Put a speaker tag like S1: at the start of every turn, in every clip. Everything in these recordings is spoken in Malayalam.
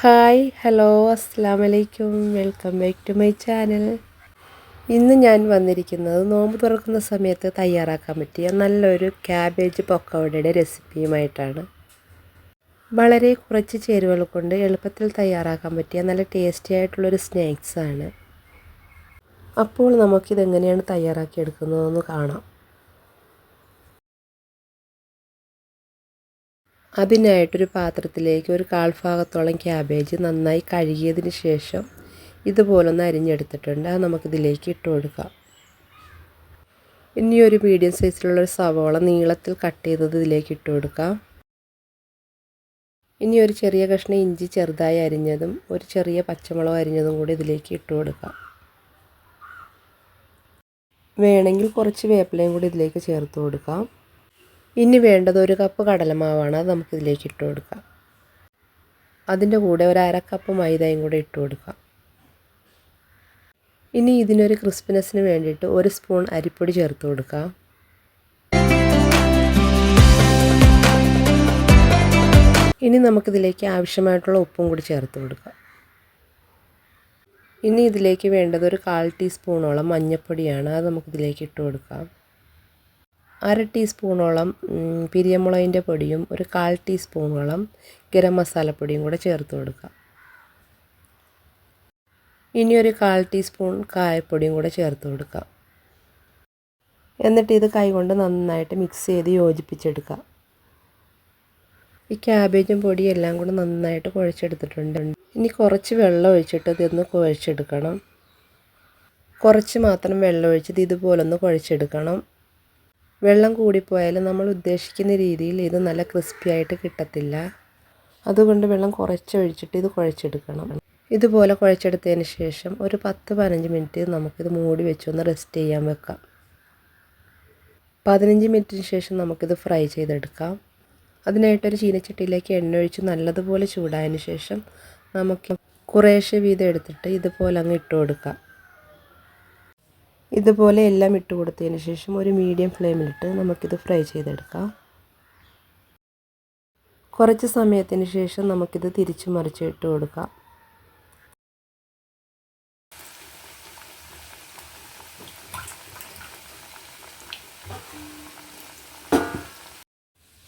S1: ഹായ് ഹലോ അസ്സലാമലൈക്കും welcome back to my channel. ഇന്ന് ഞാൻ വന്നിരിക്കുന്നത് നോമ്പ് തുറക്കുന്ന സമയത്ത് തയ്യാറാക്കാൻ പറ്റിയ നല്ലൊരു ക്യാബേജ് പക്കോടയുടെ റെസിപ്പിയുമായിട്ടാണ്. വളരെ കുറച്ച് ചേരുവകൾ കൊണ്ട് എളുപ്പത്തിൽ തയ്യാറാക്കാൻ പറ്റിയ നല്ല ടേസ്റ്റി ആയിട്ടുള്ളൊരു സ്നാക്സാണ്. അപ്പോൾ നമുക്കിതെങ്ങനെയാണ് തയ്യാറാക്കിയെടുക്കുന്നതെന്ന് കാണാം. അതിനായിട്ടൊരു പാത്രത്തിലേക്ക് ഒരു കാൽഭാഗത്തോളം ക്യാബേജ് നന്നായി കഴുകിയതിന് ശേഷം ഇതുപോലൊന്ന് അരിഞ്ഞെടുത്തിട്ടുണ്ട്. അത് നമുക്കിതിലേക്ക് ഇട്ട് കൊടുക്കാം. ഇനി ഒരു മീഡിയം സൈസിലുള്ളൊരു സവോള നീളത്തിൽ കട്ട് ചെയ്തത് ഇതിലേക്ക് ഇട്ട് കൊടുക്കാം. ഇനി ഒരു ചെറിയ കഷ്ണം ഇഞ്ചി ചെറുതായി അരിഞ്ഞതും ഒരു ചെറിയ പച്ചമുളക് അരിഞ്ഞതും കൂടി ഇതിലേക്ക് ഇട്ട് കൊടുക്കാം. വേണമെങ്കിൽ കുറച്ച് വേപ്പിലയും കൂടി ഇതിലേക്ക് ചേർത്ത് കൊടുക്കാം. ഇനി വേണ്ടത് ഒരു കപ്പ് കടലമാവാണ്. അത് നമുക്കിതിലേക്ക് ഇട്ട് കൊടുക്കാം. അതിൻ്റെ കൂടെ ഒരു അര കപ്പ് മൈദയും കൂടെ ഇട്ട് കൊടുക്കാം. ഇനി ഇതിനൊരു ക്രിസ്പിനെസ്സിന് വേണ്ടിയിട്ട് ഒരു സ്പൂൺ അരിപ്പൊടി ചേർത്ത് കൊടുക്കാം. ഇനി നമുക്കിതിലേക്ക് ആവശ്യമായിട്ടുള്ള ഉപ്പും കൂടി ചേർത്ത് കൊടുക്കാം. ഇനി ഇതിലേക്ക് വേണ്ടത് ഒരു 1/4 ടീസ്പൂണോളം മഞ്ഞൾപ്പൊടിയാണ്. അത് നമുക്കിതിലേക്ക് ഇട്ട് കൊടുക്കാം. അര ടീസ്പൂണോളം പിരിയമുളകിൻ്റെ പൊടിയും ഒരു 1/4 ടീസ്പൂണോളം ഗരം മസാലപ്പൊടിയും കൂടെ ചേർത്ത് കൊടുക്കാം. ഇനി ഒരു 1/4 ടീസ്പൂൺ കായപ്പൊടിയും കൂടെ ചേർത്ത് കൊടുക്കാം. എന്നിട്ട് ഇത് കൈകൊണ്ട് നന്നായിട്ട് മിക്സ് ചെയ്ത് യോജിപ്പിച്ചെടുക്കാം. ഈ ക്യാബേജും പൊടിയും എല്ലാം കൂടെ നന്നായിട്ട് കുഴച്ചെടുത്തിട്ടുണ്ട്. ഇനി കുറച്ച് വെള്ളം ഒഴിച്ചിട്ട് ഇതൊന്ന് കുഴച്ചെടുക്കണം. കുറച്ച് മാത്രം വെള്ളം ഒഴിച്ചിട്ട് ഇതുപോലൊന്ന് കുഴച്ചെടുക്കണം. വെള്ളം കൂടിപ്പോയാൽ നമ്മൾ ഉദ്ദേശിക്കുന്ന രീതിയിൽ ഇത് നല്ല ക്രിസ്പി ആയിട്ട് കിട്ടത്തില്ല. അതുകൊണ്ട് വെള്ളം കുറച്ചൊഴിച്ചിട്ട് ഇത് കുഴച്ചെടുക്കണം. ഇതുപോലെ കുഴച്ചെടുത്തതിന് ശേഷം ഒരു 10-15 മിനിറ്റ് നമുക്കിത് മൂടി വെച്ചൊന്ന് റെസ്റ്റ് ചെയ്യാൻ വെക്കാം. 15 മിനിറ്റിന് ശേഷം നമുക്കിത് ഫ്രൈ ചെയ്തെടുക്കാം. അതിനായിട്ടൊരു ചീനച്ചട്ടിയിലേക്ക് എണ്ണ ഒഴിച്ച് നല്ലതുപോലെ ചൂടായതിന് ശേഷം നമുക്ക് കുറേശ്ശെ വീതം എടുത്തിട്ട് ഇതുപോലെ അങ്ങ് ഇട്ട് കൊടുക്കാം. ഇതുപോലെ എല്ലാം ഇട്ട് കൊടുത്തതിന് ശേഷം ഒരു മീഡിയം ഫ്ലെയിമിലിട്ട് നമുക്കിത് ഫ്രൈ ചെയ്തെടുക്കാം. കുറച്ച് സമയത്തിന് ശേഷം നമുക്കിത് തിരിച്ചു മറിച്ച് ഇട്ട് കൊടുക്കാം.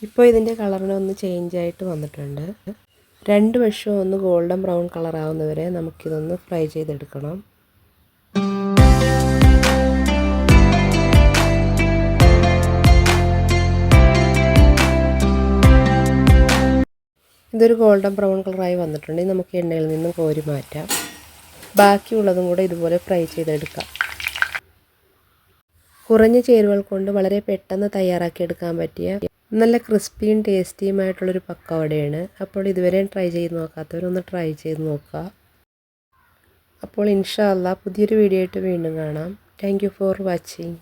S1: ഇപ്പോൾ ഇതിൻ്റെ കളറിനൊന്ന് ചേഞ്ചായിട്ട് വന്നിട്ടുണ്ട്. രണ്ട് വശവും ഒന്ന് ഗോൾഡൻ ബ്രൗൺ കളറാവുന്നവരെ നമുക്കിതൊന്ന് ഫ്രൈ ചെയ്തെടുക്കണം. ഇതൊരു ഗോൾഡൻ ബ്രൗൺ കളറായി വന്നിട്ടുണ്ടെങ്കിൽ നമുക്ക് എണ്ണയിൽ നിന്നും കോരി മാറ്റാം. ബാക്കിയുള്ളതും കൂടെ ഇതുപോലെ ഫ്രൈ ചെയ്തെടുക്കാം. കുറഞ്ഞ ചേരുവകൾ കൊണ്ട് വളരെ പെട്ടെന്ന് തയ്യാറാക്കിയെടുക്കാൻ പറ്റിയ നല്ല ക്രിസ്പിയും ടേസ്റ്റിയുമായിട്ടുള്ളൊരു പക്കവടയാണ്. അപ്പോൾ ഇതുവരെയും ട്രൈ ചെയ്ത് നോക്കാത്തവരൊന്ന് ട്രൈ ചെയ്ത് നോക്കുക. അപ്പോൾ ഇൻഷാ അല്ലാഹ് പുതിയൊരു വീഡിയോ ആയിട്ട് വീണ്ടും കാണാം. Thank you for watching.